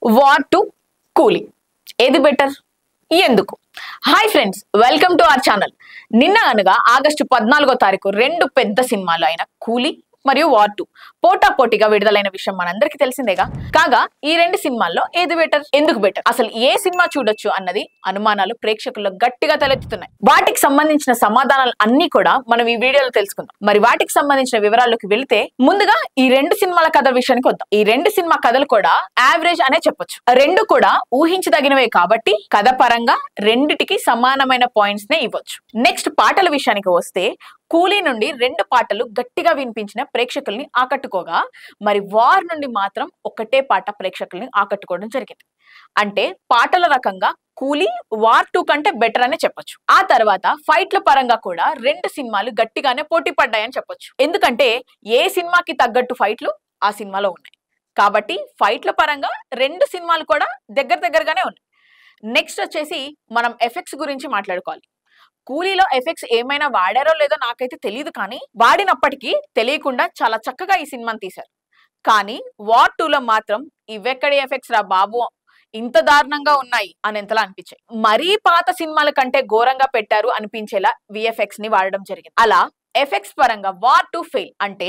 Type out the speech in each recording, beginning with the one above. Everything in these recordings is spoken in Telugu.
వార్ టు కూలీ ఏది బెటర్ ఎందుకు? Hi friends, welcome to our channel. నిన్న అనగా ఆగస్టు 14వ తారీఖు రెండు పెద్ద సినిమాలు అయిన కూలీ మరియు వార్ 2 పోటాపోటీగా విడుదలైన విషయం మనందరికీ తెలిసిందేగా. కాగా ఈ రెండు సినిమాల్లో ఏది బెటర్, ఎందుకు బెటర్, అసలు ఏ సినిమా చూడొచ్చు అన్నది అనుమానాలు ప్రేక్షకుల్లో గట్టిగా తలెత్తుతున్నాయి. వాటికి సంబంధించిన సమాధానాలు అన్ని కూడా మనం ఈ వీడియోలో తెలుసుకుందాం. మరి వాటికి సంబంధించిన వివరాల్లోకి వెళితే ముందుగా ఈ రెండు సినిమాల కథ విషయానికి వద్దాం. ఈ రెండు సినిమా కథలు కూడా యావరేజ్ అనే చెప్పొచ్చు. రెండు కూడా ఊహించదగినవే కాబట్టి కథ పరంగా రెండిటికి సమానమైన పాయింట్స్ నే ఇవ్వచ్చు. నెక్స్ట్ పాటల విషయానికి వస్తే కూలీ నుండి రెండు పాటలు గట్టిగా వినిపించిన ప్రేక్షకుల్ని ఆకట్టుకోగా, మరి వార్ నుండి మాత్రం ఒకటే పాట ప్రేక్షకుల్ని ఆకట్టుకోవడం జరిగింది. అంటే పాటల రకంగా కూలీ వార్ 2 కంటే బెటర్ అనే చెప్పొచ్చు. ఆ తర్వాత ఫైట్ల పరంగా కూడా రెండు సినిమాలు గట్టిగానే పోటీ పడ్డాయని చెప్పొచ్చు. ఎందుకంటే ఏ సినిమాకి తగ్గట్టు ఫైట్లు ఆ సినిమాలో ఉన్నాయి కాబట్టి ఫైట్ల పరంగా రెండు సినిమాలు కూడా దగ్గరగానే ఉన్నాయి. నెక్స్ట్ వచ్చేసి మనం ఎఫెక్ట్స్ గురించి మాట్లాడుకోవాలి. కూలీలో ఎఫెక్ట్స్ ఏమైనా వాడారో లేదో నాకైతే తెలియదు, కానీ వాడినప్పటికీ తెలియకుండా చాలా చక్కగా ఈ సినిమాని తీశారు. కానీ వార్ 2లో మాత్రం ఇవెక్కడి ఎఫెక్ట్స్ రా బాబు, ఇంత దారుణంగా ఉన్నాయి అని ఎంతలా అనిపించాయి. మరీ పాత సినిమాల కంటే ఘోరంగా పెట్టారు అనిపించేలా విఎఫ్ఎక్స్ ని వాడడం జరిగింది. అలా ఎఫెక్ట్స్ పరంగా వార్ 2 ఫెయిల్ అంటే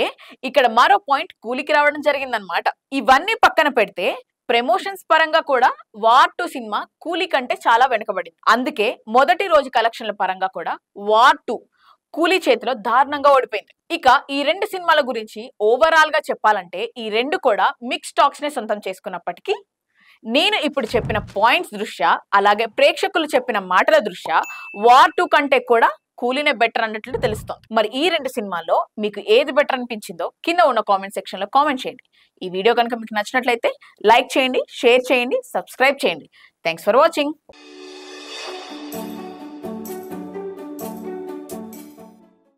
ఇక్కడ మరో పాయింట్ కూలీకి రావడం జరిగిందనమాట. ఇవన్నీ పక్కన పెడితే ప్రమోషన్స్ పరంగా కూడా వార్ 2 సినిమా కూలీ కంటే చాలా వెనుకబడింది. అందుకే మొదటి రోజు కలెక్షన్ల పరంగా కూడా వార్ 2 కూలీ చేతిలో దారుణంగా ఓడిపోయింది. ఇక ఈ రెండు సినిమాల గురించి ఓవరాల్ గా చెప్పాలంటే ఈ రెండు కూడా మిక్స్ టాక్స్ ని సొంతం చేసుకున్నప్పటికీ నేను ఇప్పుడు చెప్పిన పాయింట్స్ దృష్ట్యా అలాగే ప్రేక్షకులు చెప్పిన మాటల దృష్ట్యా వార్ 2 కంటే కూడా కూలీనే బెటర్ అన్నట్లు తెలుస్తోంది. మరి ఈ రెండు సినిమాల్లో మీకు ఏది బెటర్ అనిపించిందో కింద ఉన్న కామెంట్ సెక్షన్ లో కామెంట్ చేయండి. ఈ వీడియో కనుక మీకు నచ్చినట్లయితే లైక్ చేయండి, షేర్ చేయండి, సబ్స్క్రైబ్ చేయండి. Thanks for watching.